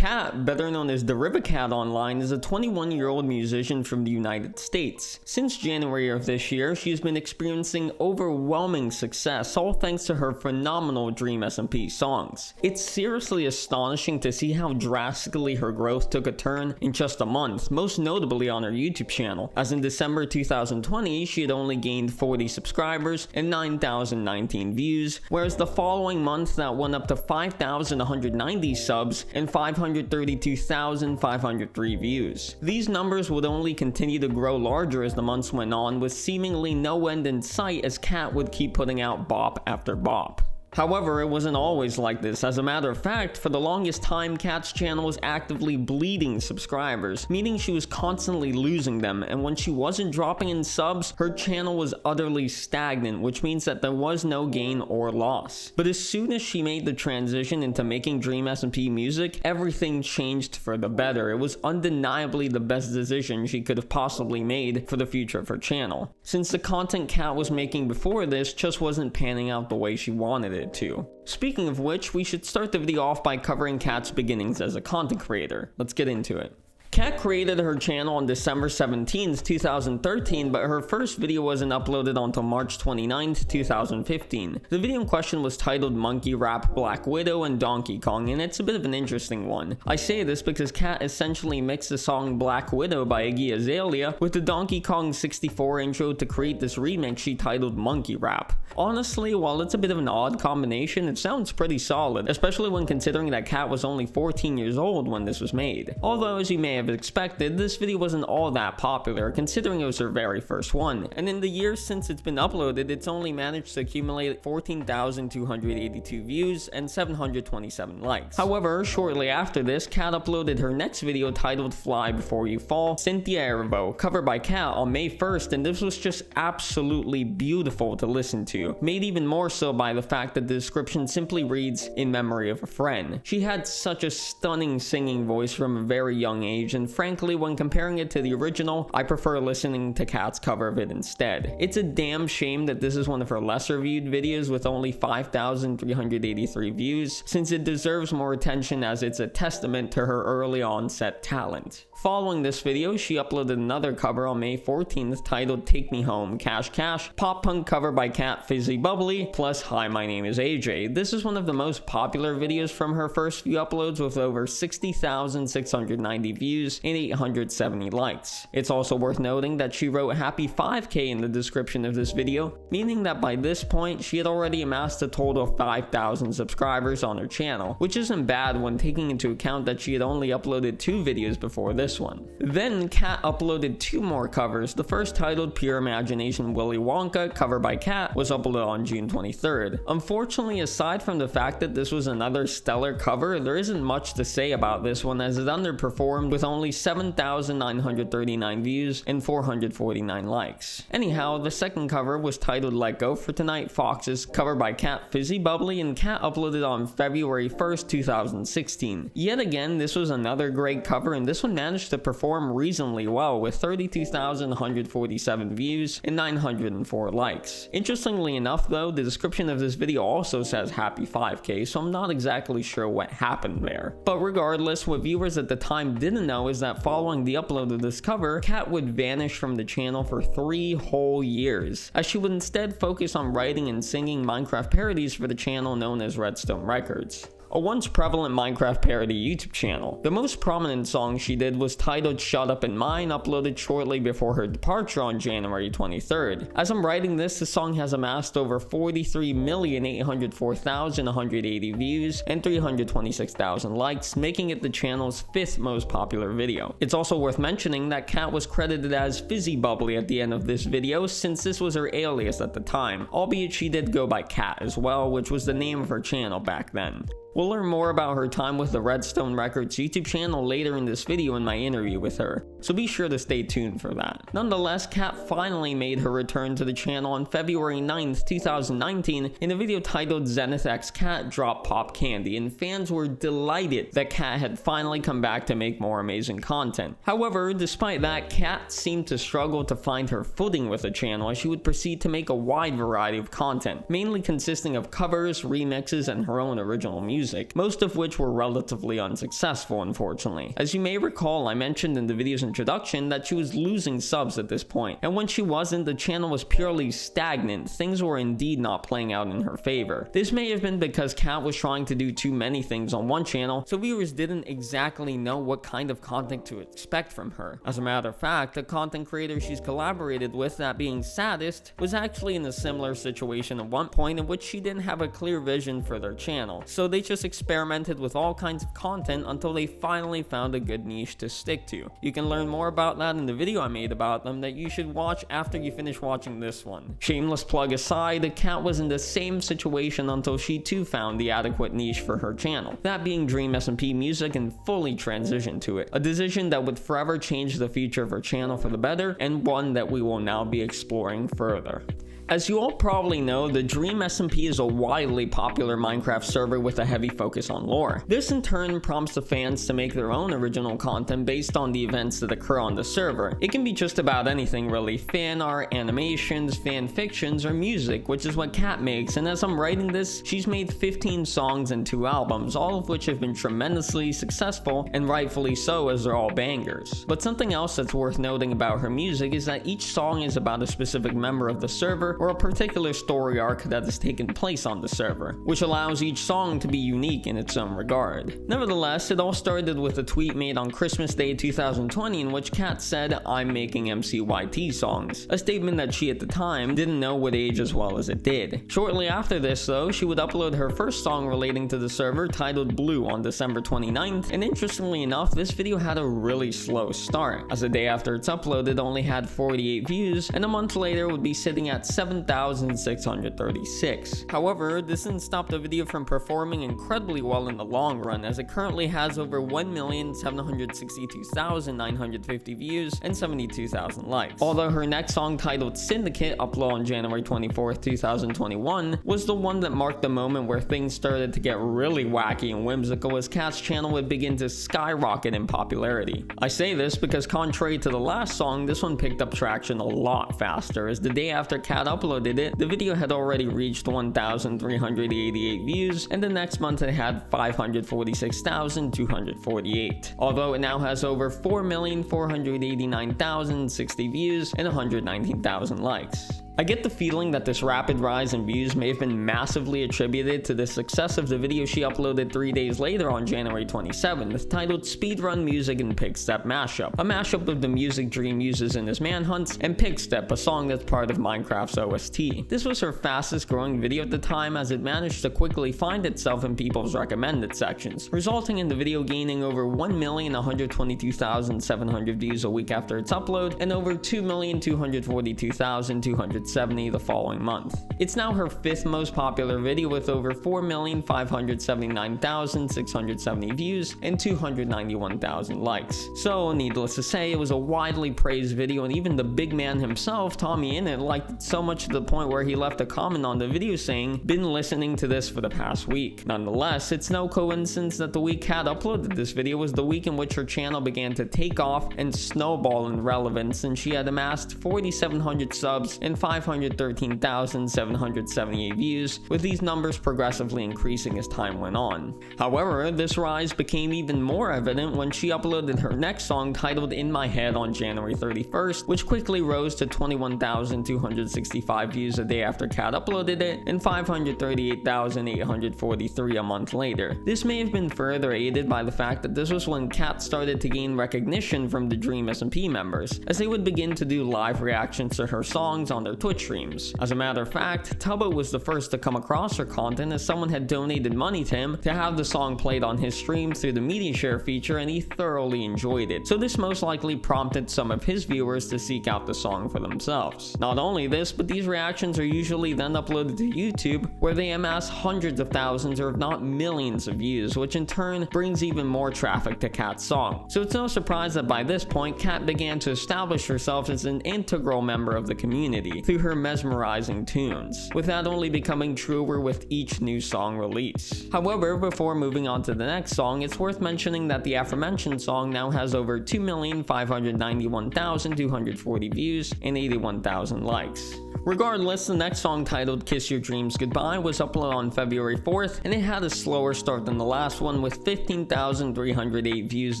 Kat, better known as Derivakat online, is a 21-year-old musician from the United States. Since January of this year, she has been experiencing overwhelming success, all thanks to her phenomenal Dream SMP songs. It's seriously astonishing to see how drastically her growth took a turn in just a month, most notably on her YouTube channel, as in December 2020, she had only gained 40 subscribers and 9,019 views, whereas the following month that went up to 5,190 subs and 532,503 views. These numbers would only continue to grow larger as the months went on, with seemingly no end in sight as Kat would keep putting out bop after bop. However, it wasn't always like this. As a matter of fact, for the longest time, Kat's channel was actively bleeding subscribers, meaning she was constantly losing them, and when she wasn't dropping in subs, her channel was utterly stagnant, which means that there was no gain or loss. But as soon as she made the transition into making Dream SMP music, everything changed for the better. It was undeniably the best decision she could have possibly made for the future of her channel, since the content Kat was making before this just wasn't panning out the way she wanted it to. Speaking of which, we should start the video off by covering Kat's beginnings as a content creator. Let's get into it. Kat created her channel on December 17th, 2013, but her first video wasn't uploaded until March 29th, 2015. The video in question was titled Monkey Rap, Black Widow, and Donkey Kong, and it's a bit of an interesting one. I say this because Kat essentially mixed the song Black Widow by Iggy Azalea with the Donkey Kong 64 intro to create this remix she titled Monkey Rap. Honestly, while it's a bit of an odd combination, it sounds pretty solid, especially when considering that Kat was only 14 years old when this was made. Although, as you may have expected, this video wasn't all that popular considering it was her very first one, and in the years since it's been uploaded, it's only managed to accumulate 14,282 views and 727 likes. However, shortly after this, Kat uploaded her next video titled Fly Before You Fall, Cynthia Erivo, covered by Kat on May 1st, and this was just absolutely beautiful to listen to, made even more so by the fact that the description simply reads, "In memory of a friend." She had such a stunning singing voice from a very young age, and frankly, when comparing it to the original, I prefer listening to Kat's cover of it instead. It's a damn shame that this is one of her lesser viewed videos with only 5,383 views, since it deserves more attention as it's a testament to her early onset talent. Following this video, she uploaded another cover on May 14th titled Take Me Home, Cash Cash, pop punk cover by Kat Fizzy Bubbly, plus Hi My Name is AJ. This is one of the most popular videos from her first few uploads with over 60,690 views and 870 likes. It's also worth noting that she wrote Happy 5K in the description of this video, meaning that by this point, she had already amassed a total of 5,000 subscribers on her channel, which isn't bad when taking into account that she had only uploaded 2 videos before this one. Then Kat uploaded 2 more covers. The first, titled Pure Imagination Willy Wonka, cover by Kat, was uploaded on June 23rd. Unfortunately, aside from the fact that this was another stellar cover, there isn't much to say about this one as it underperformed with only 7,939 views and 449 likes. Anyhow, the second cover was titled Let Go for Tonight Foxes, cover by Kat Fizzy Bubbly, and Kat uploaded on February 1st, 2016. Yet again, this was another great cover, and this one managed to perform reasonably well with 32,147 views and 904 likes. Interestingly enough though, the description of this video also says Happy 5K, so I'm not exactly sure what happened there. But regardless, what viewers at the time didn't know is that following the upload of this cover, Kat would vanish from the channel for 3 whole years, as she would instead focus on writing and singing Minecraft parodies for the channel known as Redstone Records, a once prevalent Minecraft parody YouTube channel. The most prominent song she did was titled Shut Up and Mine, uploaded shortly before her departure on January 23rd. As I'm writing this, the song has amassed over 43,804,180 views and 326,000 likes, making it the channel's 5th most popular video. It's also worth mentioning that Kat was credited as Fizzy Bubbly at the end of this video, since this was her alias at the time, albeit she did go by Kat as well, which was the name of her channel back then. We'll learn more about her time with the Redstone Records YouTube channel later in this video in my interview with her, so be sure to stay tuned for that. Nonetheless, Kat finally made her return to the channel on February 9th, 2019 in a video titled Zenith X Kat Drop Pop Candy, and fans were delighted that Kat had finally come back to make more amazing content. However, despite that, Kat seemed to struggle to find her footing with the channel as she would proceed to make a wide variety of content, mainly consisting of covers, remixes, and her own original music. music, most of which were relatively unsuccessful, unfortunately. As you may recall, I mentioned in the video's introduction that she was losing subs at this point, and when she wasn't, the channel was purely stagnant. Things were indeed not playing out in her favor. This may have been because Kat was trying to do too many things on one channel, so viewers didn't exactly know what kind of content to expect from her. As a matter of fact, the content creator she's collaborated with, that being Saddest, was actually in a similar situation at one point in which she didn't have a clear vision for their channel, so they just experimented with all kinds of content until they finally found a good niche to stick to. You can learn more about that in the video I made about them that you should watch after you finish watching this one. Shameless plug aside, Kat was in the same situation until she too found the adequate niche for her channel, that being Dream SMP Music, and fully transitioned to it, a decision that would forever change the future of her channel for the better, and one that we will now be exploring further. As you all probably know, the Dream SMP is a widely popular Minecraft server with a heavy focus on lore. This in turn prompts the fans to make their own original content based on the events that occur on the server. It can be just about anything really, fan art, animations, fan fictions, or music, which is what Kat makes, and as I'm writing this, she's made 15 songs and 2 albums, all of which have been tremendously successful, and rightfully so, as they're all bangers. But something else that's worth noting about her music is that each song is about a specific member of the server, or a particular story arc that has taken place on the server, which allows each song to be unique in its own regard. Nevertheless, it all started with a tweet made on Christmas Day 2020 in which Kat said, "I'm making MCYT songs," a statement that she at the time didn't know would age as well as it did. Shortly after this though, she would upload her first song relating to the server titled Blue on December 29th, and interestingly enough, this video had a really slow start, as the day after it's uploaded it only had 48 views, and a month later would be sitting at 7,636. However, this didn't stop the video from performing incredibly well in the long run, as it currently has over 1,762,950 views and 72,000 likes. Although her next song, titled Syndicate, uploaded on January 24th, 2021, was the one that marked the moment where things started to get really wacky and whimsical, as Kat's channel would begin to skyrocket in popularity. I say this because contrary to the last song, this one picked up traction a lot faster, as the day after Kat uploaded it, the video had already reached 1,388 views, and the next month it had 546,248. Although it now has over 4,489,060 views and 119,000 likes. I get the feeling that this rapid rise in views may have been massively attributed to the success of the video she uploaded 3 days later on January 27th, titled Speedrun Music and Pigstep Mashup, a mashup of the music Dream uses in his manhunts, and Pigstep, a song that's part of Minecraft's OST. This was her fastest growing video at the time, as it managed to quickly find itself in people's recommended sections, resulting in the video gaining over 1,122,700 views a week after its upload, and over 2,242,270 the following month. It's now her 5th most popular video with over 4,579,670 views and 291,000 likes. So, needless to say, it was a widely praised video, and even the big man himself, Tommy Innit, liked it so much to the point where he left a comment on the video saying, "Been listening to this for the past week." Nonetheless, it's no coincidence that the week Kat uploaded this video was the week in which her channel began to take off and snowball in relevance, and she had amassed 4,700 subs and 513,778 views, with these numbers progressively increasing as time went on. However, this rise became even more evident when she uploaded her next song, titled In My Head, on January 31st, which quickly rose to 21,265 views a day after Kat uploaded it, and 538,843 a month later. This may have been further aided by the fact that this was when Kat started to gain recognition from the Dream SMP members, as they would begin to do live reactions to her songs on their Twitch streams. As a matter of fact, Tubbo was the first to come across her content, as someone had donated money to him to have the song played on his stream through the media share feature, and he thoroughly enjoyed it. So this most likely prompted some of his viewers to seek out the song for themselves. Not only this, but these reactions are usually then uploaded to YouTube, where they amass hundreds of thousands or if not millions of views, which in turn brings even more traffic to Kat's song. So it's no surprise that by this point, Kat began to establish herself as an integral member of the community, through her mesmerizing tunes, with that only becoming truer with each new song release. However, before moving on to the next song, it's worth mentioning that the aforementioned song now has over 2,591,240 views and 81,000 likes. Regardless, the next song, titled Kiss Your Dreams Goodbye, was uploaded on February 4th, and it had a slower start than the last one, with 15,308 views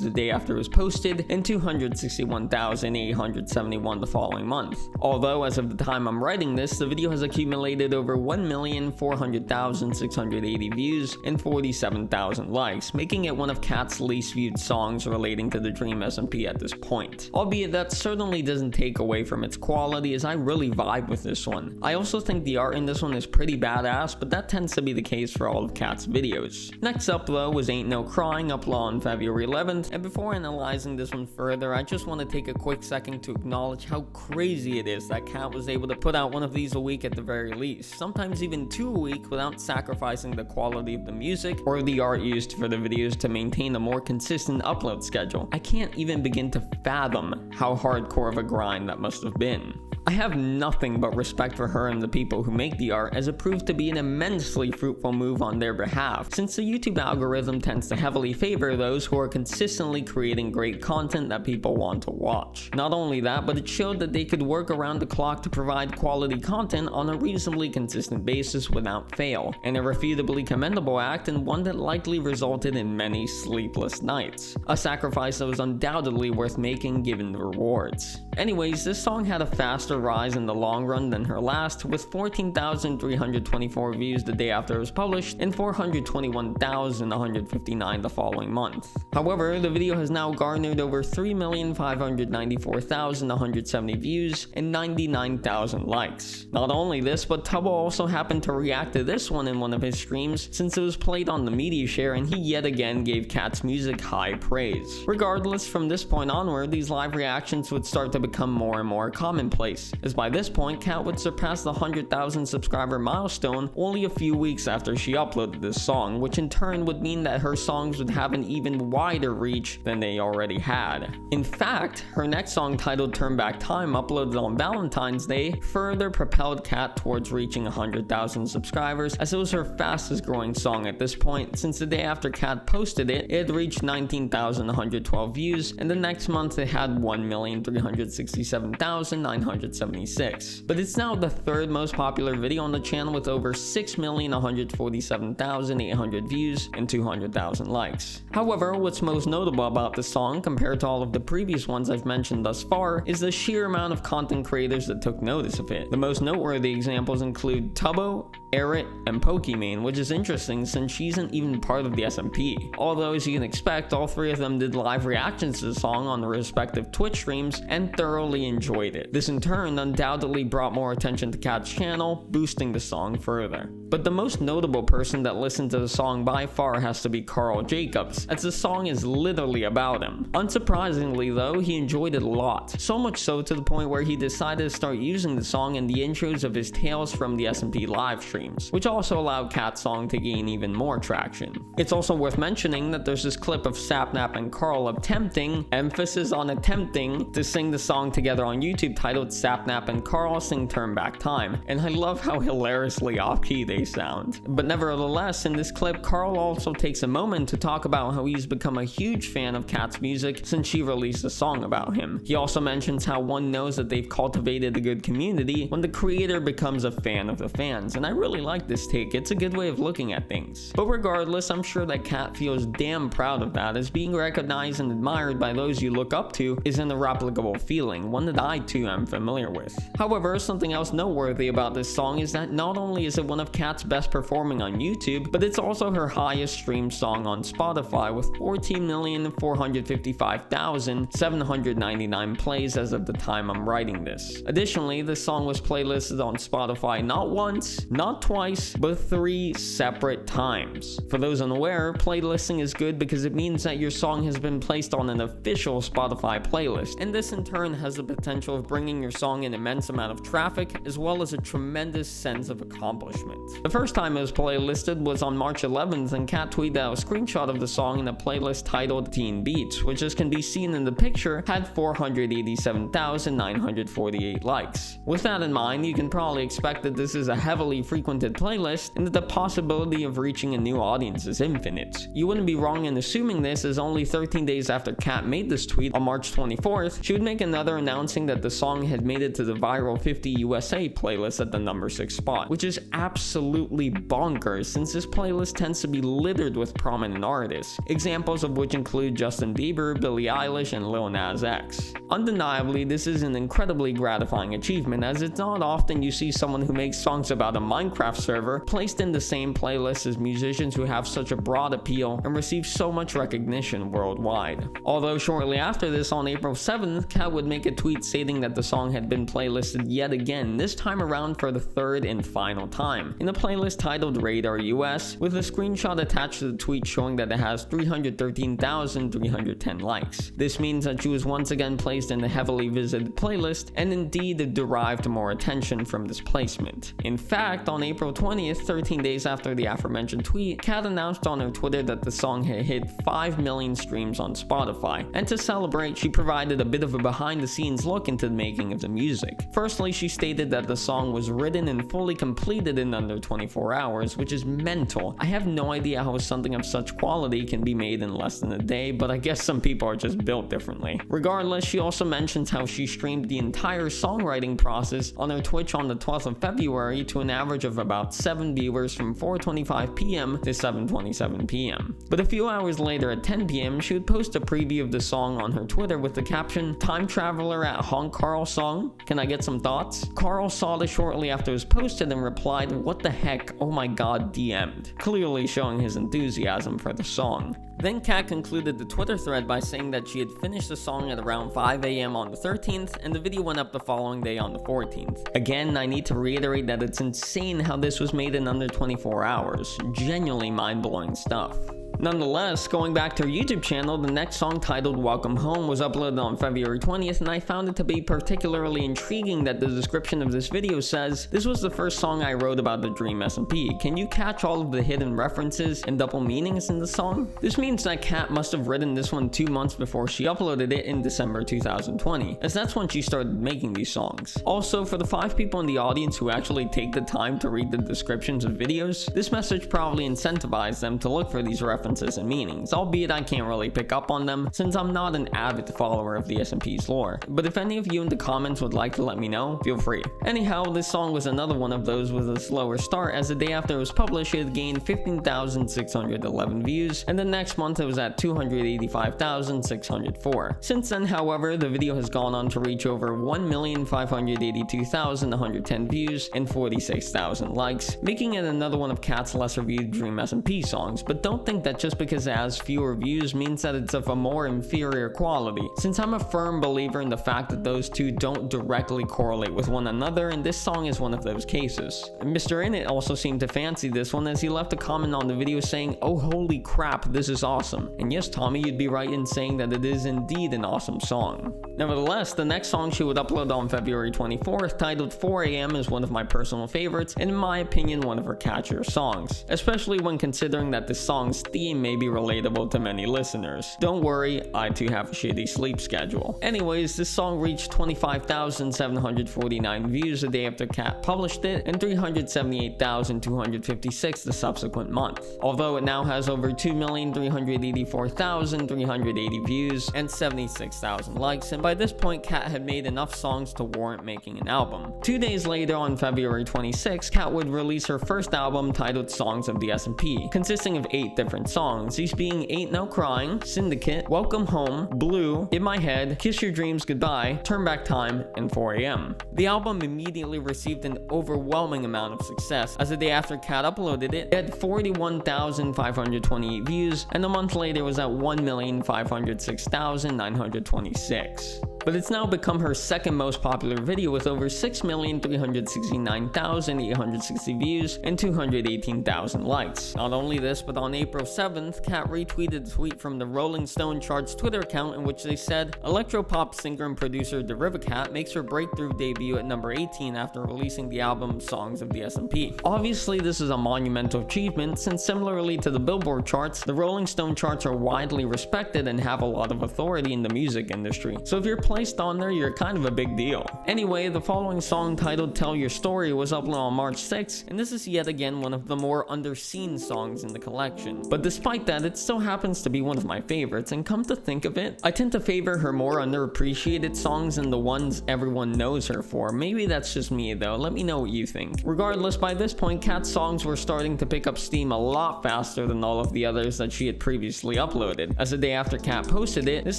the day after it was posted and 261,871 the following month. Although, as of the time I'm writing this, the video has accumulated over 1,400,680 views and 47,000 likes, making it one of Kat's least viewed songs relating to the Dream SMP at this point. Albeit that certainly doesn't take away from its quality, as I really vibe with this one. I also think the art in this one is pretty badass, but that tends to be the case for all of Kat's videos. Next up though was Ain't No Crying, uploaded on February 11th, and before analyzing this one further, I just want to take a quick second to acknowledge how crazy it is that Kat was able to put out one of these a week at the very least, sometimes even 2 a week, without sacrificing the quality of the music or the art used for the videos to maintain a more consistent upload schedule. I can't even begin to fathom how hardcore of a grind that must have been. I have nothing but respect for her and the people who make the art, as it proved to be an immensely fruitful move on their behalf, since the YouTube algorithm tends to heavily favor those who are consistently creating great content that people want to watch. Not only that, but it showed that they could work around the clock to provide quality content on a reasonably consistent basis without fail, an irrefutably commendable act, and one that likely resulted in many sleepless nights. A sacrifice that was undoubtedly worth making given the rewards. Anyways, this song had a faster rise in the long run than her last, with 14,324 views the day after it was published and 421,159 the following month. However, the video has now garnered over 3,594,170 views and 99,000 likes. Not only this, but Tubbo also happened to react to this one in one of his streams, since it was played on the media share, and he yet again gave Kat's music high praise. Regardless, from this point onward, these live reactions would start to become more and more commonplace, as by this point, Kat would surpass the 100,000 subscriber milestone only a few weeks after she uploaded this song, which in turn would mean that her songs would have an even wider reach than they already had. In fact, her next song, titled Turn Back Time, uploaded on Valentine's Day, further propelled Kat towards reaching 100,000 subscribers, as it was her fastest growing song at this point, since the day after Kat posted it, it had reached 19,112 views, and the next month it had 1,367,976. But it's now the third most popular video on the channel, with over 6,147,800 views and 200,000 likes. However, what's most notable about this song, compared to all of the previous ones I've mentioned thus far, is the sheer amount of content creators that took notice of it. The most noteworthy examples include Tubbo, Erit, and Pokimane, which is interesting since she isn't even part of the SMP. Although, as you can expect, all three of them did live reactions to the song on their respective Twitch streams and thoroughly enjoyed it. This in turn undoubtedly brought more attention to Kat's channel, boosting the song further. But the most notable person that listened to the song by far has to be Karl Jacobs, as the song is literally about him. Unsurprisingly though, he enjoyed it a lot, so much so to the point where he decided to start using the song in the intros of his Tales from the SMP live streams, which also allowed Kat's song to gain even more traction. It's also worth mentioning that there's this clip of Sapnap and Karl attempting, emphasis on attempting, to sing the song together on YouTube, titled Sapnap and Karl Sing Turn Back Time, and I love how hilariously off-key they sound. But nevertheless, in this clip, Karl also takes a moment to talk about how he's become a huge fan of Kat's music since she released a song about him. He also mentions how one knows that they've cultivated a good community when the creator becomes a fan of the fans, and I really like this take. It's a good way of looking at things. But regardless, I'm sure that Kat feels damn proud of that, as being recognized and admired by those you look up to is an irreplicable feeling, one that I too am familiar with. However, something else noteworthy about this song is that not only is it one of Kat's best performing on YouTube, but it's also her highest streamed song on Spotify, with 14,455,799 plays as of the time I'm writing this. Additionally, this song was playlisted on Spotify not once, not twice, but 3 separate times. For those unaware, playlisting is good because it means that your song has been placed on an official Spotify playlist, and this in turn has the potential of bringing your song song an immense amount of traffic, as well as a tremendous sense of accomplishment. The first time it was playlisted was on March 11th, and Kat tweeted out a screenshot of the song in a playlist titled Teen Beats, which, as can be seen in the picture, had 487,948 likes. With that in mind, you can probably expect that this is a heavily frequented playlist, and that the possibility of reaching a new audience is infinite. You wouldn't be wrong in assuming this, as only 13 days after Kat made this tweet, on March 24th, she would make another announcing that the song had made it to the viral 50 USA playlist at the number 6 spot, which is absolutely bonkers since this playlist tends to be littered with prominent artists, examples of which include Justin Bieber, Billie Eilish, and Lil Nas X. Undeniably, this is an incredibly gratifying achievement, as it's not often you see someone who makes songs about a Minecraft server placed in the same playlist as musicians who have such a broad appeal and receive so much recognition worldwide. Although shortly after this, on April 7th, Kat would make a tweet stating that the song had been playlisted yet again, this time around for the third and final time, in a playlist titled Radar US, with a screenshot attached to the tweet showing that it has 313,310 likes. This means that she was once again placed in the heavily visited playlist, and indeed derived more attention from this placement. In fact, on April 20th, 13 days after the aforementioned tweet, Kat announced on her Twitter that the song had hit 5 million streams on Spotify, and to celebrate, she provided a bit of a behind-the-scenes look into the making of the music. Firstly, she stated that the song was written and fully completed in under 24 hours, which is mental. I have no idea how something of such quality can be made in less than a day, but I guess some people are just built differently. Regardless, she also mentions how she streamed the entire songwriting process on her Twitch on the 12th of February to an average of about 7 viewers from 4:25 p.m. to 7:27 p.m. But a few hours later at 10 p.m., she would post a preview of the song on her Twitter with the caption, "Time Traveler at Honk Carl song? Can I get some thoughts?" Carl saw this shortly after it was posted and replied, "What the heck? Oh my god, DM'd," clearly showing his enthusiasm for the song. Then Kat concluded the Twitter thread by saying that she had finished the song at around 5 a.m. on the 13th, and the video went up the following day on the 14th. Again, I need to reiterate that it's insane how this was made in under 24 hours. Genuinely mind-blowing stuff. Nonetheless, going back to her YouTube channel, the next song, titled Welcome Home, was uploaded on February 20th, and I found it to be particularly intriguing that the description of this video says, "This was the first song I wrote about the Dream SMP. Can you catch all of the hidden references and double meanings in the song?" This means that Kat must have written this one 2 months before she uploaded it in December 2020, as that's when she started making these songs. Also, for the 5 people in the audience who actually take the time to read the descriptions of videos, this message probably incentivized them to look for these references and meanings, albeit I can't really pick up on them since I'm not an avid follower of the SMP's lore. But if any of you in the comments would like to let me know, feel free. Anyhow, this song was another one of those with a slower start, as the day after it was published it had gained 15,611 views, and the next month it was at 285,604. Since then, however, the video has gone on to reach over 1,582,110 views and 46,000 likes, making it another one of Kat's lesser viewed Dream SMP songs. But don't think that just because it has fewer views means that it's of a more inferior quality, since I'm a firm believer in the fact that those two don't directly correlate with one another, and this song is one of those cases. Mr. Innit also seemed to fancy this one, as he left a comment on the video saying, "Oh holy crap, this is awesome." And yes, Tommy, you'd be right in saying that it is indeed an awesome song. Nevertheless, the next song she would upload on February 24th, titled 4 AM, is one of my personal favorites, and in my opinion one of her catchier songs, especially when considering that this song's theme may be relatable to many listeners. Don't worry, I too have a shitty sleep schedule. Anyways, this song reached 25,749 views the day after Kat published it, and 378,256 the subsequent month. Although it now has over 2,384,380 views and 76,000 likes, and by this point Kat had made enough songs to warrant making an album. 2 days later, on February 26, Kat would release her first album titled Songs of the SMP, consisting of 8 different songs, these being Ain't No Crying, Syndicate, Welcome Home, Blue, In My Head, Kiss Your Dreams Goodbye, Turn Back Time, and 4 AM. The album immediately received an overwhelming amount of success, as the day after Kat uploaded it, it had 41,528 views, and a month later was at 1,506,926. but it's now become her second most popular video with over 6,369,860 views and 218,000 likes. Not only this, but on April 7th, Kat retweeted a tweet from the Rolling Stone charts Twitter account in which they said, "Electropop singer and producer Derivakat makes her breakthrough debut at number 18 after releasing the album Songs of the S&P." Obviously, this is a monumental achievement since similarly to the Billboard charts, the Rolling Stone charts are widely respected and have a lot of authority in the music industry. So if you're placed on there, you're kind of a big deal. Anyway, the following song titled Tell Your Story was uploaded on March 6th, and this is yet again one of the more underseen songs in the collection. But despite that, it still happens to be one of my favorites, and come to think of it, I tend to favor her more underappreciated songs than the ones everyone knows her for. Maybe that's just me though, let me know what you think. Regardless, by this point, Kat's songs were starting to pick up steam a lot faster than all of the others that she had previously uploaded. As the day after Kat posted it, this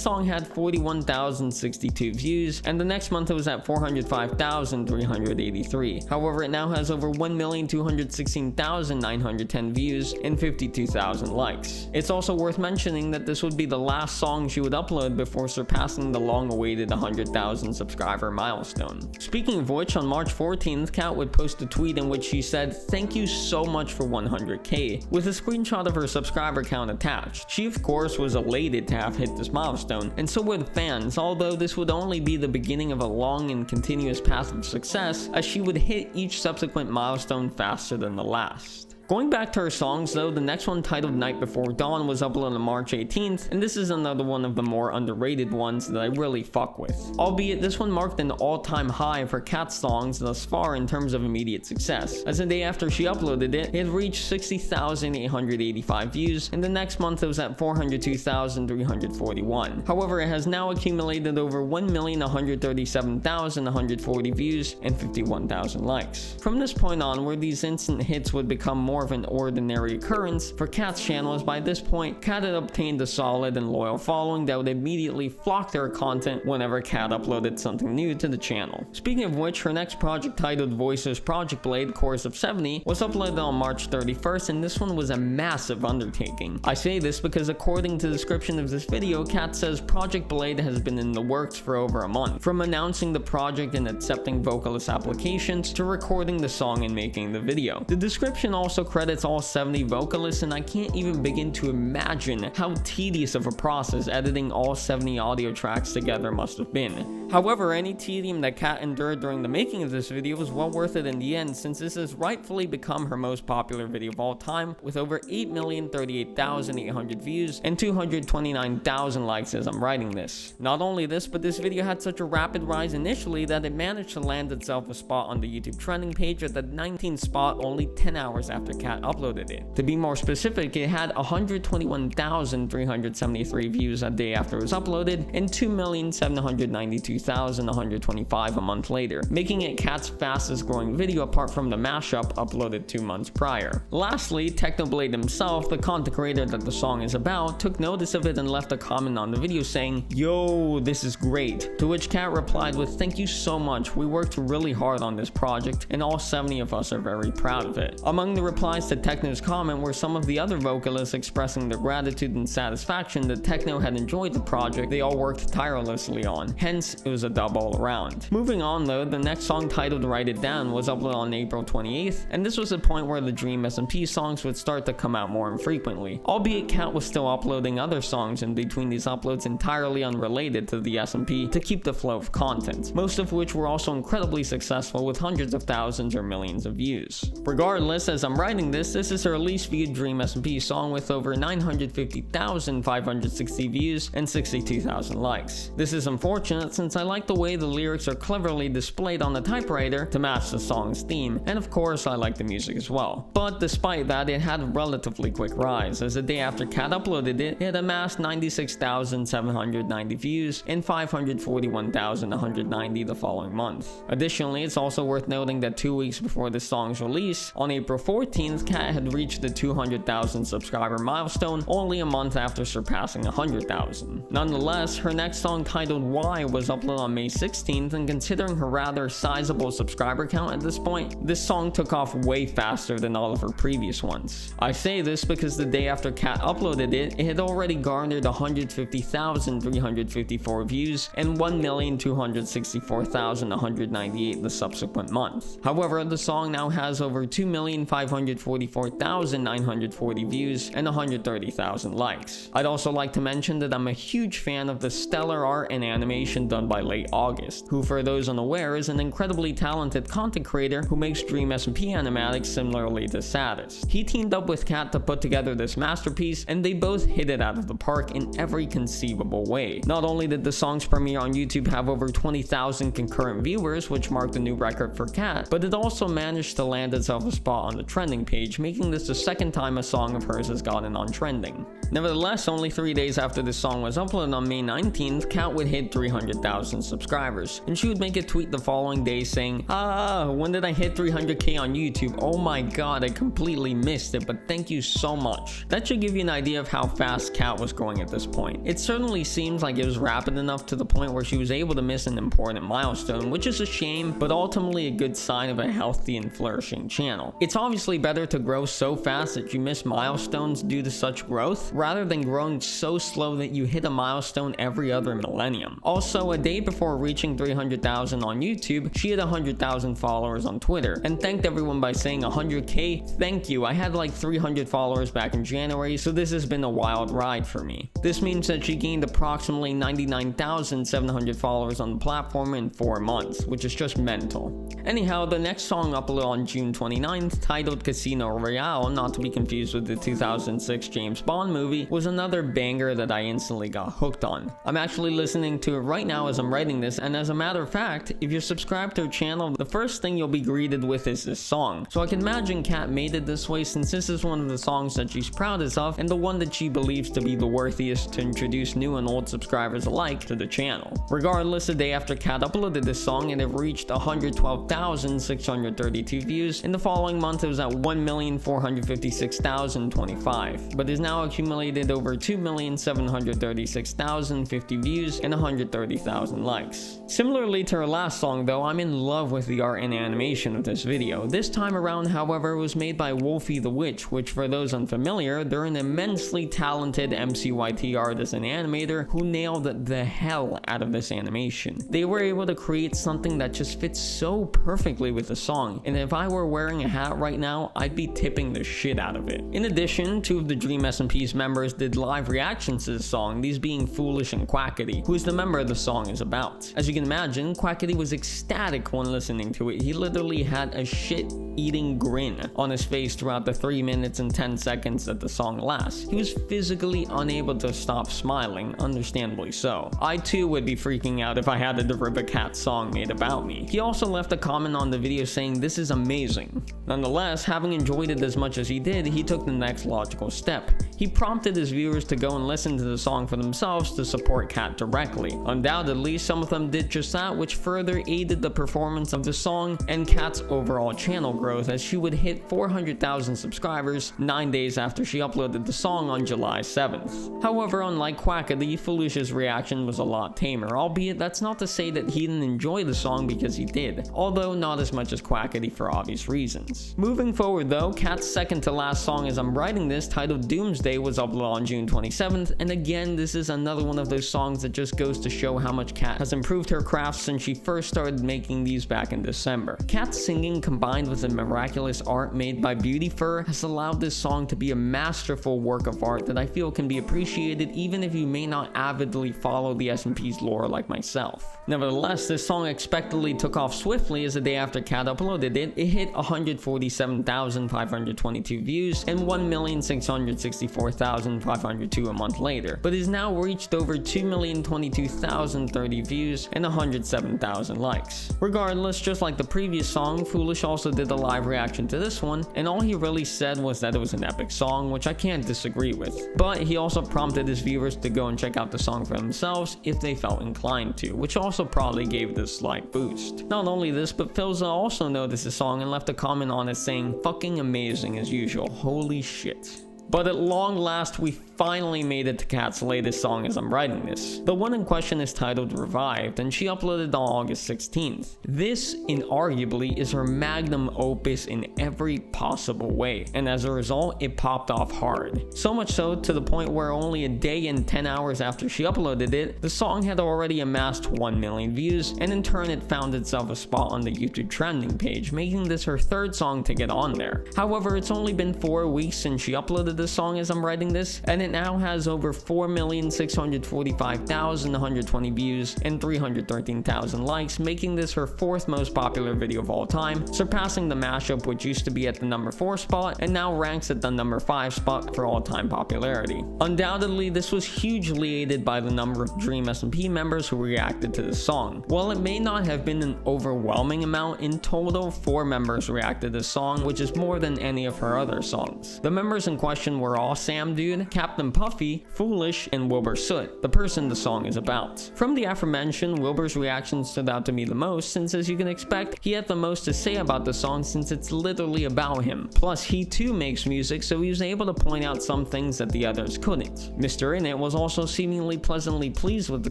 song had 41,062 views, and the next month it was at 405,383. However, it now has over 1,216,910 views and 52,000 likes. It's also worth mentioning that this would be the last song she would upload before surpassing the long-awaited 100,000 subscriber milestone. Speaking of which, on March 14th, Kat would post a tweet in which she said, "Thank you so much for 100k," with a screenshot of her subscriber count attached. She of course was elated to have hit this milestone, and so were the fans, although this would only be the beginning of a long and continuous path of success, as she would hit each subsequent milestone faster than the last. Going back to her songs though, the next one titled Night Before Dawn was uploaded on March 18th, and this is another one of the more underrated ones that I really fuck with. Albeit this one marked an all-time high for Kat's songs thus far in terms of immediate success, as the day after she uploaded it, it had reached 60,885 views, and the next month it was at 402,341. However, it has now accumulated over 1,137,140 views and 51,000 likes. From this point onward, these instant hits would become more of an ordinary occurrence for Kat's channel, as by this point, Kat had obtained a solid and loyal following that would immediately flock to her content whenever Kat uploaded something new to the channel. Speaking of which, her next project titled Voices Project Blade Chorus of 70 was uploaded on March 31st, and this one was a massive undertaking. I say this because according to the description of this video, Kat says Project Blade has been in the works for over a month, from announcing the project and accepting vocalist applications to recording the song and making the video. The description also credits all 70 vocalists, and I can't even begin to imagine how tedious of a process editing all 70 audio tracks together must have been. However, any tedium that Kat endured during the making of this video was well worth it in the end, since this has rightfully become her most popular video of all time, with over 8,038,800 views and 229,000 likes as I'm writing this. Not only this, but this video had such a rapid rise initially that it managed to land itself a spot on the YouTube trending page at the 19th spot only 10 hours after Kat uploaded it. To be more specific, it had 121,373 views a day after it was uploaded and 2,792,125 a month later, making it Kat's fastest growing video apart from the mashup uploaded 2 months prior. Lastly, Technoblade himself, the content creator that the song is about, took notice of it and left a comment on the video saying, "Yo, this is great," to which Kat replied with, "Thank you so much, we worked really hard on this project and all 70 of us are very proud of it." Among the replies to Techno's comment were some of the other vocalists expressing their gratitude and satisfaction that Techno had enjoyed the project they all worked tirelessly on, hence it was a dub all around. Moving on though, the next song titled Write It Down was uploaded on April 28th, and this was the point where the Dream S&P songs would start to come out more infrequently, albeit Kat was still uploading other songs in between these uploads entirely unrelated to the S&P to keep the flow of content, most of which were also incredibly successful with hundreds of thousands or millions of views. Regardless, as I'm writing this is her least viewed Dream S&P song with over 950,560 views and 62,000 likes. This is unfortunate since I like the way the lyrics are cleverly displayed on the typewriter to match the song's theme, and of course I like the music as well. But despite that, it had a relatively quick rise, as the day after Kat uploaded it, it amassed 96,790 views and 541,190 the following month. Additionally, it's also worth noting that 2 weeks before the song's release, on April 14th, 13th, Kat had reached the 200,000 subscriber milestone only a month after surpassing 100,000. Nonetheless, her next song, titled Why, was uploaded on May 16th, and considering her rather sizable subscriber count at this point, this song took off way faster than all of her previous ones. I say this because the day after Kat uploaded it, it had already garnered 150,354 views and 1,264,198 the subsequent month. However, the song now has over 2,544,940 views and 130,000 likes. I'd also like to mention that I'm a huge fan of the stellar art and animation done by Late August, who, for those unaware, is an incredibly talented content creator who makes Dream SMP animatics similarly to Saddest. He teamed up with Kat to put together this masterpiece, and they both hit it out of the park in every conceivable way. Not only did the song's premiere on YouTube have over 20,000 concurrent viewers, which marked a new record for Kat, but it also managed to land itself a spot on the trending page, making this the second time a song of hers has gotten on trending. Nevertheless, only 3 days after this song was uploaded on May 19th, Kat would hit 300,000 subscribers, and she would make a tweet the following day saying, when did I hit 300k on YouTube? Oh my god, I completely missed it, but thank you so much. That should give you an idea of how fast Kat was growing at this point. It certainly seems like it was rapid enough to the point where she was able to miss an important milestone, which is a shame, but ultimately a good sign of a healthy and flourishing channel. It's obviously better to grow so fast that you miss milestones due to such growth, rather than growing so slow that you hit a milestone every other millennium. Also, a day before reaching 300,000 on YouTube, she had 100,000 followers on Twitter, and thanked everyone by saying 100k, thank you, I had like 300 followers back in January, so this has been a wild ride for me. This means that she gained approximately 99,700 followers on the platform in 4 months, which is just mental. Anyhow, the next song uploaded on June 29th, titled Casino Royale, not to be confused with the 2006 James Bond movie, was another banger that I instantly got hooked on. I'm actually listening to it right now as I'm writing this, and as a matter of fact, if you're subscribed to her channel, the first thing you'll be greeted with is this song. So I can imagine Kat made it this way, since this is one of the songs that she's proudest of, and the one that she believes to be the worthiest to introduce new and old subscribers alike to the channel. Regardless, the day after Kat uploaded this song, it had reached 112,632 views. In the following month, it was at 1,456,025, but is now accumulated over 2,736,050 views and 130,000 likes. Similarly to her last song though, I'm in love with the art and animation of this video. This time around, however, it was made by Wolfie the Witch, which, for those unfamiliar, they're an immensely talented MCYT artist and animator who nailed the hell out of this animation. They were able to create something that just fits so perfectly with the song, and if I were wearing a hat right now, I'd be tipping the shit out of it. In addition, 2 of the Dream SMP's members did live reactions to the song, these being Foolish and Quackity, who is the member the song is about. As you can imagine, Quackity was ecstatic when listening to it. He literally had a shit-eating grin on his face throughout the 3 minutes and 10 seconds that the song lasts. He was physically unable to stop smiling, understandably so. I too would be freaking out if I had a Derivakat song made about me. He also left a comment on the video saying, "This is amazing." Nonetheless, having enjoyed it as much as he did, he took the next logical step. He prompted his viewers to go and listen to the song for themselves to support Kat directly. Undoubtedly, some of them did just that, which further aided the performance of the song and Kat's overall channel growth, as she would hit 400,000 subscribers 9 days after she uploaded the song on July 7th. However, unlike Quackity, Foolish's reaction was a lot tamer, albeit that's not to say that he didn't enjoy the song, because he did, although not as much as Quackity for obvious reasons. Moving forward though, Kat's second to last song as I'm writing this, titled Doomsday, was uploaded on June 27th, and again, this is another one of those songs that just goes to show how much Kat has improved her craft since she first started making these back in December. Kat's singing combined with the miraculous art made by Beauty Fur has allowed this song to be a masterful work of art that I feel can be appreciated even if you may not avidly follow the SMP's lore like myself. Nevertheless, this song expectedly took off swiftly, as the day after Kat uploaded it, it hit 147,522 views and 1,664,000 26,502 a month later, but has now reached over 2,022,030 views and 107,000 likes. Regardless, just like the previous song, Foolish also did a live reaction to this one, and all he really said was that it was an epic song, which I can't disagree with. But he also prompted his viewers to go and check out the song for themselves if they felt inclined to, which also probably gave this slight boost. Not only this, but Philza also noticed the song and left a comment on it saying, "Fucking amazing as usual, holy shit." But at long last, we finally made it to Kat's latest song as I'm writing this. The one in question is titled Revived, and she uploaded on August 16th. This, inarguably, is her magnum opus in every possible way, and as a result, it popped off hard. So much so, to the point where only a day and 10 hours after she uploaded it, the song had already amassed 1 million views, and in turn it found itself a spot on the YouTube trending page, making this her third song to get on there. However, it's only been 4 weeks since she uploaded this song as I'm writing this, and it now has over 4,645,120 views and 313,000 likes, making this her 4th most popular video of all time, surpassing the mashup, which used to be at the number 4 spot and now ranks at the number 5 spot for all-time popularity. Undoubtedly, this was hugely aided by the number of Dream SMP members who reacted to the song. While it may not have been an overwhelming amount, in total 4 members reacted to the song, which is more than any of her other songs. The members in question were all Sam Dude, Captain Puffy, Foolish, and Wilbur Soot, the person the song is about. From the aforementioned, Wilbur's reaction stood out to me the most, since as you can expect, he had the most to say about the song since it's literally about him. Plus, he too makes music, so he was able to point out some things that the others couldn't. Mr. Innit was also seemingly pleasantly pleased with the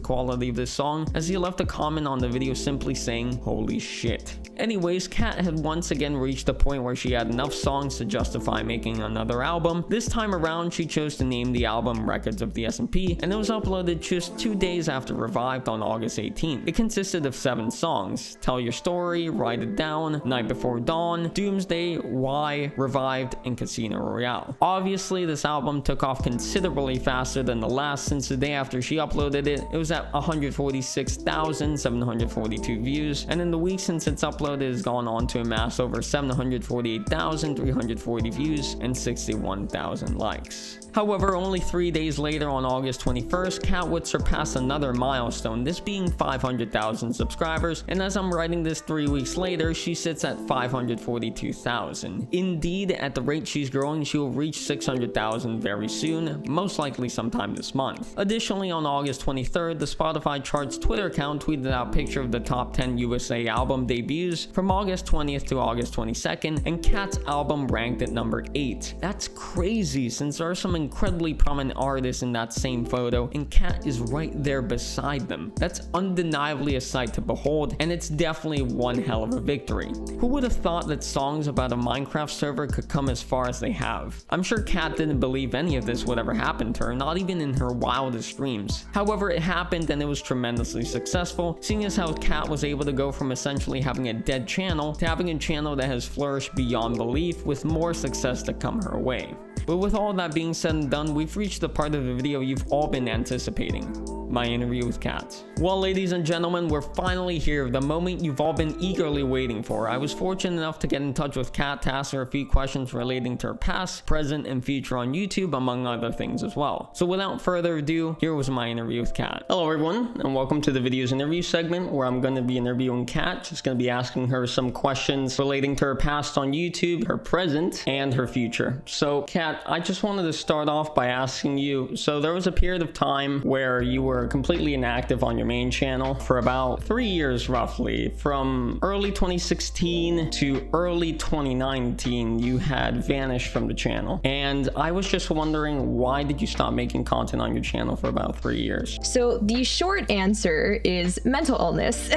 quality of this song, as he left a comment on the video simply saying, "Holy shit." Anyways, Kat had once again reached a point where she had enough songs to justify making another album. This time around, she chose to name the album Records of the SMP, and it was uploaded just 2 days after Revived on August 18th. It consisted of 7 songs: Tell Your Story, Write It Down, Night Before Dawn, Doomsday, Why, Revived, and Casino Royale. Obviously, this album took off considerably faster than the last, since the day after she uploaded it, it was at 146,742 views, and in the week since its upload, it has gone on to amass over 748,340 views and 61,000 likes. However, only 3 days later on August 21st, Kat would surpass another milestone, this being 500,000 subscribers, and as I'm writing this 3 weeks later, she sits at 542,000. Indeed, at the rate she's growing, she will reach 600,000 very soon, most likely sometime this month. Additionally, on August 23rd, the Spotify charts Twitter account tweeted out a picture of the top 10 USA album debuts from August 20th to August 22nd, and Kat's album ranked at number 8. That's crazy, since there are some incredibly prominent artists in that same photo, and Kat is right there beside them. That's undeniably a sight to behold, and it's definitely one hell of a victory. Who would have thought that songs about a Minecraft server could come as far as they have? I'm sure Kat didn't believe any of this would ever happen to her, not even in her wildest dreams. However, it happened, and it was tremendously successful, seeing as how Kat was able to go from essentially having a dead channel to having a channel that has flourished beyond belief, with more success to come her way. But with all that being said and done, we've reached the part of the video you've all been anticipating: my interview with Kat. Well, ladies and gentlemen, we're finally here, the moment you've all been eagerly waiting for. I was fortunate enough to get in touch with Kat to ask her a few questions relating to her past, present, and future on YouTube, among other things as well. So without further ado, here was my interview with Kat. Hello everyone, and welcome to the video's interview segment, where I'm going to be interviewing Kat. Just going to be asking her some questions relating to her past on YouTube, her present, and her future. So Kat, I just wanted to start off by asking you, so there was a period of time where you were completely inactive on your main channel for about 3 years roughly. From early 2016 to early 2019, you had vanished from the channel. And I was just wondering, why did you stop making content on your channel for about 3 years? So the short answer is mental illness.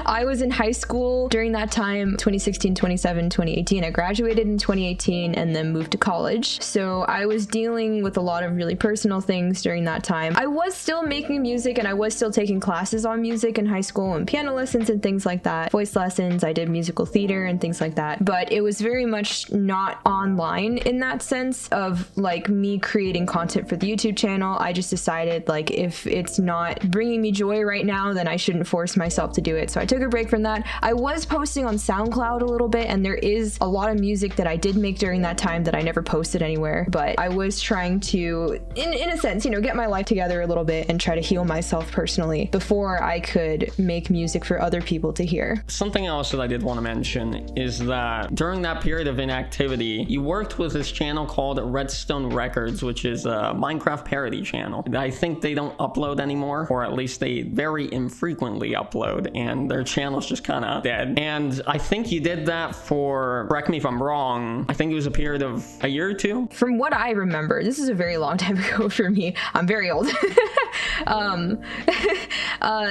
I was in high school during that time, 2016, 2017, 2018. I graduated in 2018 and then moved to college. So I was dealing with a lot of really personal things during that time. I was still making music, and I was still taking classes on music in high school, and piano lessons and things like that, voice lessons. I did musical theater and things like that, but it was very much not online in that sense of like me creating content for the YouTube channel. I just decided, like, if it's not bringing me joy right now, then I shouldn't force myself to do it. So I took a break from that. I was posting on SoundCloud a little bit, and there is a lot of music that I did make during that time that I never posted anywhere anywhere. But I was trying to, in a sense, you know, get my life together a little bit and try to heal myself personally before I could make music for other people to hear. Something else that I did want to mention is that during that period of inactivity, you worked with this channel called Redstone Records, which is a Minecraft parody channel. I think they don't upload anymore, or at least they very infrequently upload, and their channel's just kind of dead. And I think you did that for, correct me if I'm wrong, I think it was a period of a year or two? From what I remember, this is a very long time ago for me. I'm very old.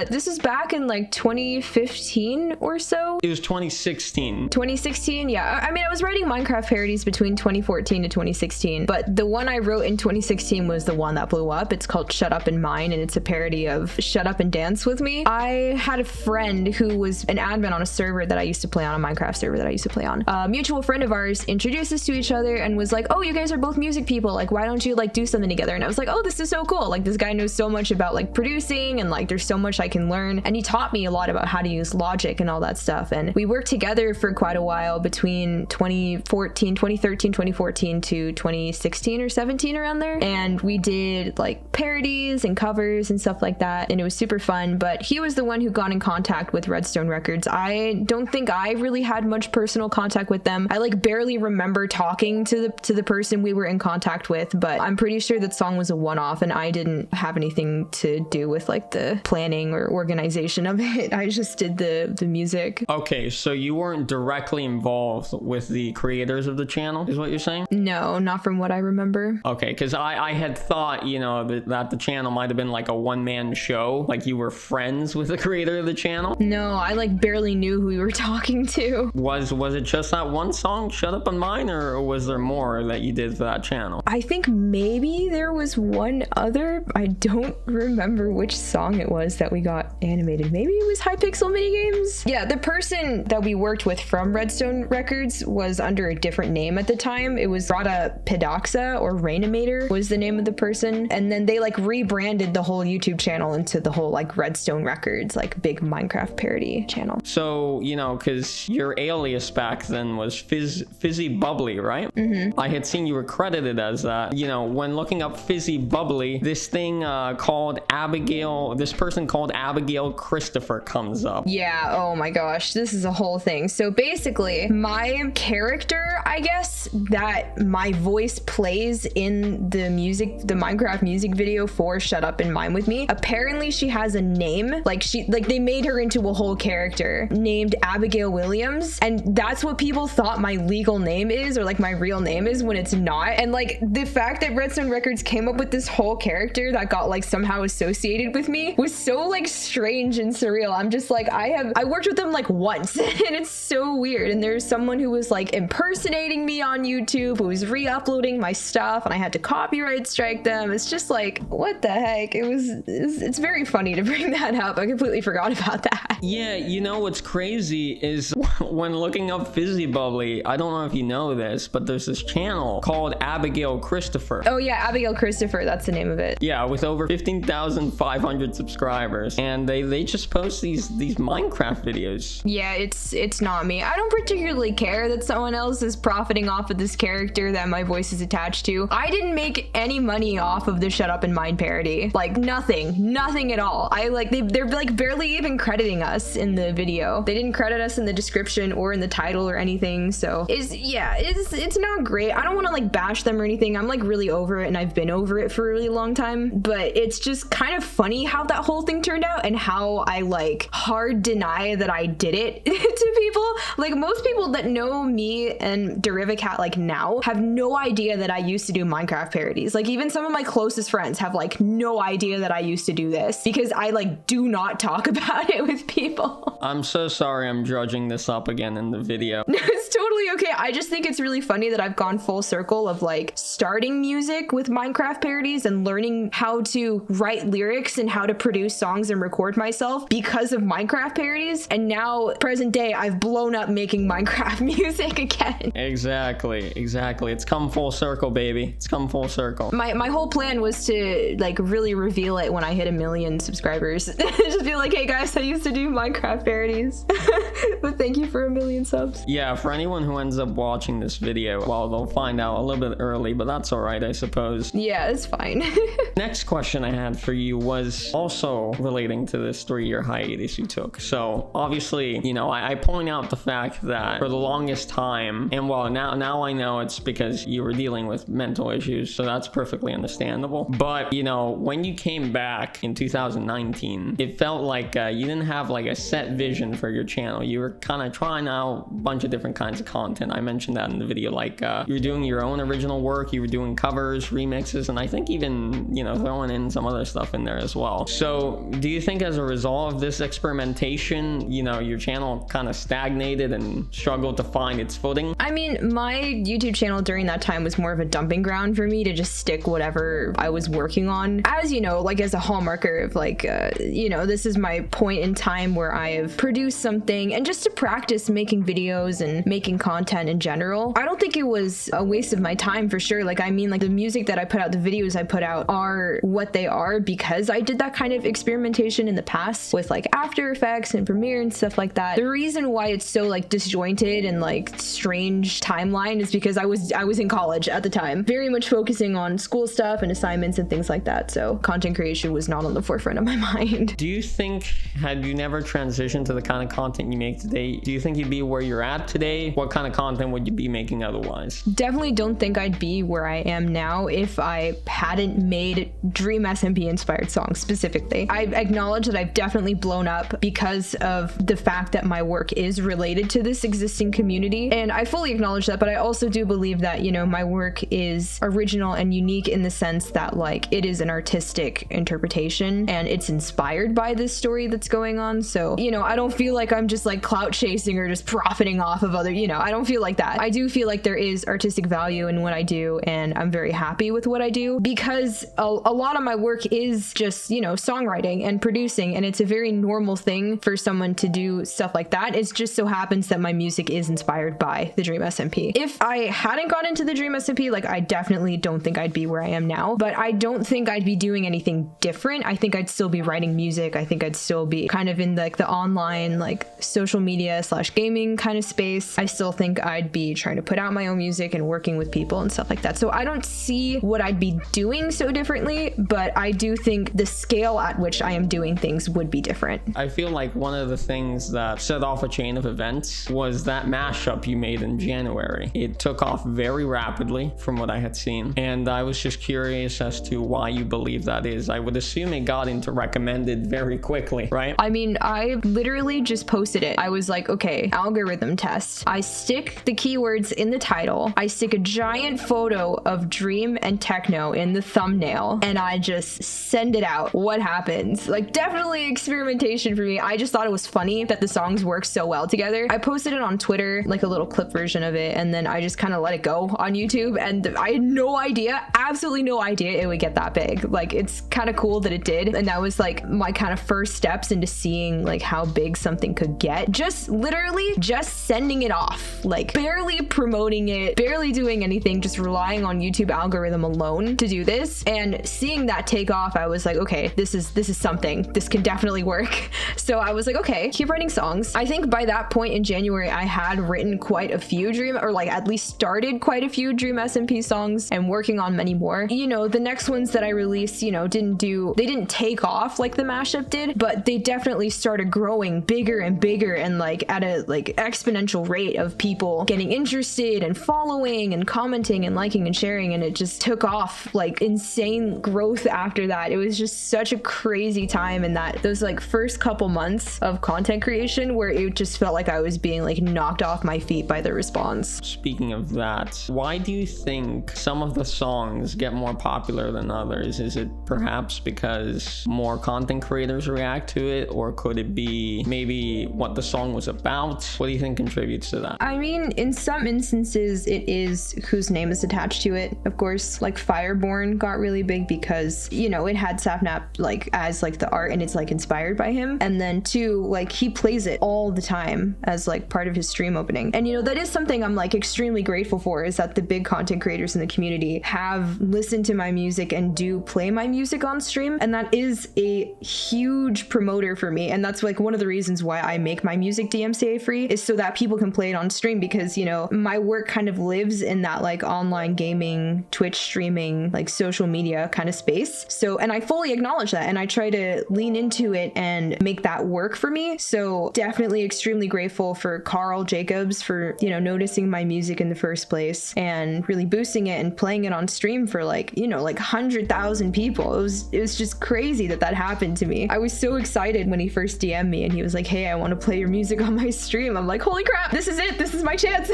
This is back in like 2015 or so. It was 2016. 2016, yeah. I mean, I was writing Minecraft parodies between 2014 to 2016, but the one I wrote in 2016 was the one that blew up. It's called Shut Up and Mine, and it's a parody of Shut Up and Dance With Me. I had a friend who was an admin on a server that I used to play on, a Minecraft server that I used to play on. A mutual friend of ours introduced us to each other and was like, oh, you guys are both music people. Like, why don't you like do something together? And I was like, oh, this is so cool. Like, this guy knows so much about like producing, and like there's so much I can learn. And he taught me a lot about how to use Logic and all that stuff. And we worked together for quite a while between 2013, 2014 to 2016 or 17, around there. And we did like parodies and covers and stuff like that. And it was super fun. But he was the one who got in contact with Redstone Records. I don't think I really had much personal contact with them. I like barely remember talking to the person we were in contact with, but I'm pretty sure that song was a one-off and I didn't have anything to do with like the planning or organization of it. I just did the music. Okay, so you weren't directly involved with the creators of the channel, is what you're saying? No, not from what I remember. Okay, because I had thought, you know, that the channel might have been like a one-man show, like you were friends with the creator of the channel. No, I like barely knew who we were talking to. Was it just that one song, Shut Up on Mine, or was there more that you did for that channel? I think maybe there was one other. I don't remember which song it was that we got animated. Maybe it was Hypixel Minigames? Yeah, the person that we worked with from Redstone Records was under a different name at the time. It was Rada Pedoxa, or Rainimator was the name of the person. And then they like rebranded the whole YouTube channel into the whole like Redstone Records, like big Minecraft parody channel. So, you know, because your alias back then was Fizzy Bubbly, right? Mm-hmm. I had seen you were credited as that. You know, when looking up Fizzy Bubbly, this thing called Abigail, this person called Abigail Christopher comes up. Yeah, oh my gosh, this is a whole thing. So basically, my character, I guess, that my voice plays in the Minecraft music video for Shut Up and Mine With Me, apparently she has a name. Like they made her into a whole character named Abigail Williams, and that's what people thought my legal name is, or like my real name is, when it's not. And like the fact that Redstone Records came up with this whole character that got like somehow associated with me was so like strange and surreal. I'm just like, I worked with them like once and it's so weird. And there's someone who was like impersonating me on YouTube, who was re-uploading my stuff, and I had to copyright strike them. It's just like, what the heck? It's very funny to bring that up. I completely forgot about that. Yeah, you know what's crazy is when looking up Fizzy Bubbly, I don't know if you know this, but there's this channel called Abigail Christopher. Oh yeah, Abigail Christopher, that's the name of it. Yeah, with over 15,500 subscribers, and they just post these Minecraft videos. Yeah, it's not me. I don't particularly care that someone else is profiting off of this character that my voice is attached to. I didn't make any money off of the Shut Up and Mine parody. Like nothing at all. They're like barely even crediting us in the video. They didn't credit us in the description or in the title or anything. So it's not great. I don't want to like bash them or anything. I'm like really over it, and I've been over it for a really long time, but it's just kind of funny how that whole thing turned out and how I like hard deny that I did it to people. Like most people that know me and Derivakat like now have no idea that I used to do Minecraft parodies. Like even some of my closest friends have like no idea that I used to do this because I like do not talk about it with people. I'm so sorry I'm judging this up again in the video. It's totally okay. I just think it's really funny that I've gone full circle of like starting music with Minecraft parodies and learning how to write lyrics and how to produce songs and record myself because of Minecraft parodies. And now, present day, I've blown up making Minecraft music again. Exactly. It's come full circle, baby. It's come full circle. My whole plan was to like really reveal it when I hit 1 million subscribers. Just be like, hey guys, I used to do Minecraft parodies. But thank you for 1 million subs. Yeah, for anyone who ends up watching this video, well, they'll find out a little bit early, but that's all right, I suppose. Yeah, it's fine. Next question I had for you was also relating to this 3-year hiatus you took. So obviously, you know, I point out the fact that for the longest time, and well, now I know it's because you were dealing with mental issues, so that's perfectly understandable. But, you know, when you came back in 2019, it felt like you didn't have like a set vision for your channel. You were kind of trying out a bunch of different kinds of content. I mentioned that in the video, like you were doing your own original work, you were doing covers, remixes, and I think even, you know, throwing in some other stuff in there as well. So do you think as a result of this experimentation, you know, your channel kind of stagnated and struggled to find its footing? I mean, my YouTube channel during that time was more of a dumping ground for me to just stick whatever I was working on. As you know, like as a hallmarker of like, you know, this is my point in time where I have produced something and just to practice making videos and making content in general. I don't think it was a waste of my time for sure. Like, I mean, like the music that I put out, the videos I put out are what they are because I did that kind of experimentation in the past with like After Effects and Premiere and stuff like that. The reason why it's so like disjointed and like strange timeline is because I was in college at the time, very much focusing on school stuff and assignments and things like that. So content creation was not on the forefront of my mind. Do you think, had you never transitioned to the kind of content you make today, do you think you'd be where you're at today? What kind of content would you be making otherwise? Definitely don't think I'd be where I am now if I hadn't made Dream SMP inspired songs specifically. I acknowledge that I've definitely blown up because of the fact that my work is related to this existing community. And I fully acknowledge that, but I also do believe that, you know, my work is original and unique in the sense that like it is an artistic interpretation and it's inspired by this story that's going on. So, you know, I don't feel like I'm just like clout chasing or just profiting off of other, you know, I don't feel like that. I do feel like there is artistic value in what I do and I'm very happy with what I do because a lot of my work is just, you know, songwriting and producing, and it's a very normal thing for someone to do stuff like that. It just so happens that my music is inspired by the Dream SMP. If I hadn't gone into the Dream SMP, like I definitely don't think I'd be where I am now, but I don't think I'd be doing anything different. I think I'd still be writing music. I think I'd still be kind of in like the online, like social media / gaming kind of space. I still think I'd be trying to put out my own music and working with people and stuff like that. So I don't see what I'd be doing so differently, but I do think the scale at which I am doing things would be different. I feel like one of the things that set off a chain of events was that mashup you made in January. It took off very rapidly from what I had seen, and I was just curious as to why you believe that is. I would assume it got into recommended very quickly, right? I mean, I literally just posted it. I was like, okay, algorithm test. I stick the keywords in the title. I stick a giant photo of Dream and Techno in the thumbnail, and I just send it out. What happens? Like, definitely experimentation for me. I just thought it was funny that the songs work so well together. I posted it on Twitter, like a little clip version of it, and then I just kind of let it go on YouTube, and I had no idea, absolutely no idea it would get that big. Like, it's kind of cool that it did, and that was like my kind of first steps into seeing like how big something could get. Just literally just sending it off, like barely promoting it, barely doing anything, just relying on YouTube algorithm alone to do this, and seeing that take off, I was like, okay, this is something. This can definitely work. So I was like, okay, keep writing songs. I think by that point in January, I had written quite a few or like at least started quite a few Dream SMP songs and working on many more. You know, the next ones that I released, you know, they didn't take off like the mashup did, but they definitely started growing bigger and bigger and like at a like exponential rate of people getting interested and following and commenting and liking and sharing, and it just took off like insane growth after that. It was just such a crazy time in that those like first couple months of content creation where it just felt like I was being like knocked off my feet by the response. Speaking of that, why do you think some of the songs get more popular than others? Is it perhaps because more content creators react to it, or could it be maybe what the song was about? What do you think contributes to that? I mean, in some instances it is whose name is attached to it. Of course, like Fireborn got really big because, you know, it had Sapnap like has like the art and it's like inspired by him. And then 2, like he plays it all the time as like part of his stream opening. And that is something I'm like extremely grateful for, is that the big content creators in the community have listened to my music and do play my music on stream. And that is a huge promoter for me. And that's like one of the reasons why I make my music DMCA free, is so that people can play it on stream, because my work kind of lives in that like online gaming, Twitch streaming, like social media kind of space. So, and I fully acknowledge that, and I try to lean into it and make that work for me. So definitely extremely grateful for Carl Jacobs for, noticing my music in the first place and really boosting it and playing it on stream for like 100,000 people. It was just crazy that happened to me. I was so excited when he first DM'd me and he was like, hey, I want to play your music on my stream. I'm like, holy crap, this is it. This is my chance.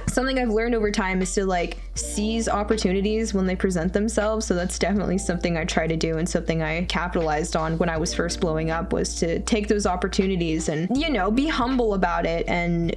Something I've learned over time is to like seize opportunities when they present themselves. So that's definitely something I try to do, and something I capitalized on when I was first blowing up, was to take those opportunities and, be humble about it, and,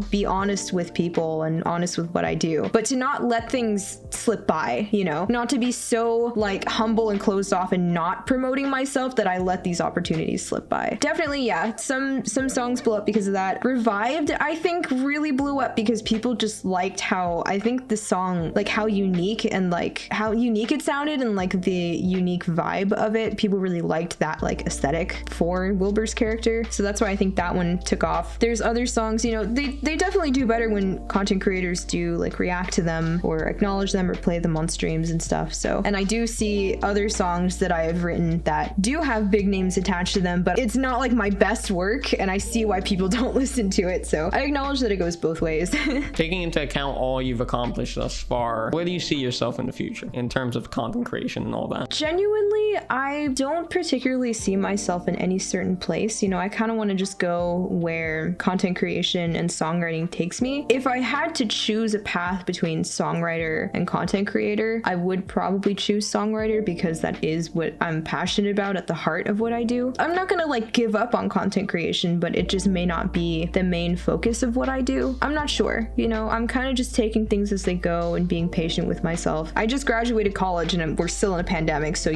be honest with people and honest with what I do, but to not let things slip by, not to be so like humble and closed off and not promoting myself that I let these opportunities slip by. Definitely, yeah, some songs blew up because of that. Revived, I think, really blew up because people just liked how, I think the song, like how unique it sounded, and like the unique vibe of it. People really liked that like aesthetic for Wilbur's character. So that's why I think that one took off. There's other songs, they definitely do better when content creators do like react to them or acknowledge them or play them on streams and stuff. So, and I do see other songs that I have written that do have big names attached to them, but it's not like my best work, and I see why people don't listen to it. So I acknowledge that it goes both ways. Taking into account all you've accomplished thus far, where do you see yourself in the future in terms of content creation and all that? Genuinely, I don't particularly see myself in any certain place. I kind of want to just go where content creation and songwriting takes me. If I had to choose a path between songwriter and content creator, I would probably choose songwriter, because that is what I'm passionate about at the heart of what I do. I'm not gonna like give up on content creation, but it just may not be the main focus of what I do. I'm not sure. I'm kind of just taking things as they go and being patient with myself. I just graduated college and we're still in a pandemic, so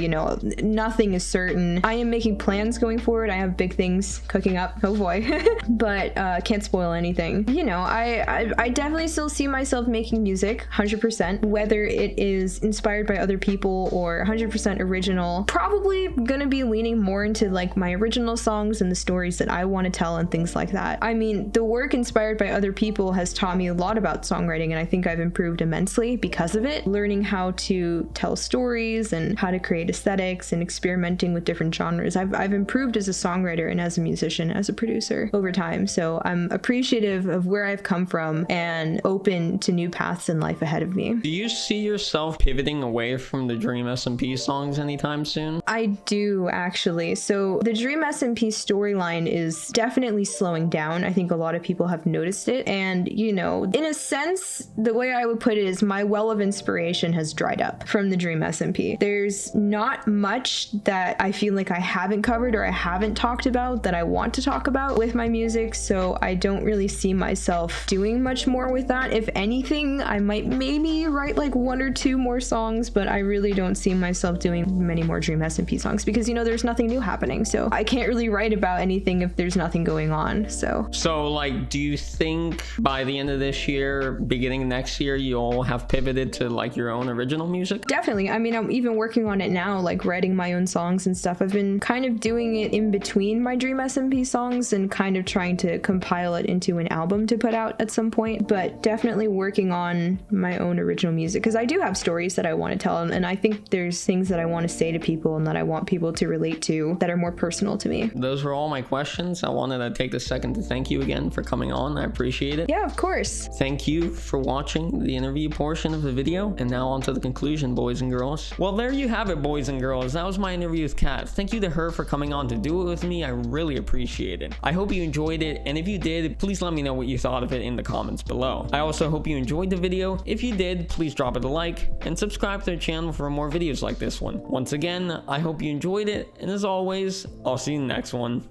nothing is certain. I am making plans going forward. I have big things cooking up. Oh boy. But can't spoil anything. I definitely still see myself making music 100%, whether it is inspired by other people or 100% original. Probably gonna be leaning more into like my original songs and the stories that I want to tell and things like that. I mean, the work inspired by other people has taught me a lot about songwriting, and I think I've improved immensely because of it. Learning how to tell stories and how to create aesthetics and experimenting with different genres. I've improved as a songwriter and as a musician, as a producer over time. So I'm appreciative of where I've come from and open to new paths in life ahead of me. Do you see yourself pivoting away from the Dream SMP songs anytime soon? I do, actually. So the Dream SMP storyline is definitely slowing down. I think a lot of people have noticed it. And, in a sense, the way I would put it is my well of inspiration has dried up from the Dream SMP. There's not much that I feel like I haven't covered or I haven't talked about that I want to talk about with my music. So I don't really see myself doing much more with that. If anything, I might maybe write like 1 or 2 more songs, but I really don't see myself doing many more Dream SMP songs because, there's nothing new happening. So I can't really write about anything if there's nothing going on. So like, do you think by the end of this year, beginning next year, you'll have pivoted to like your own original music? Definitely. I mean, I'm even working on it now, like writing my own songs and stuff. I've been kind of doing it in between my Dream SMP songs and kind of trying to compile it into an album to put out at some point, but definitely working on my own original music because I do have stories that I want to tell, and I think there's things that I want to say to people and that I want people to relate to that are more personal to me. Those were all my questions. I wanted to take this second to thank you again for coming on. I appreciate it. Yeah, of course. Thank you for watching the interview portion of the video, and now on to the conclusion, boys and girls. Well, there you have it, boys and girls. That was my interview with Kat. Thank you to her for coming on to do it with me. I really appreciate it. I hope you enjoyed it, and if you did, please let me know what you thought of it in the comments below. I also hope you enjoyed the video. If you did, please drop it a like and subscribe to the channel for more videos like this one. Once again, I hope you enjoyed it, and as always, I'll see you in the next one.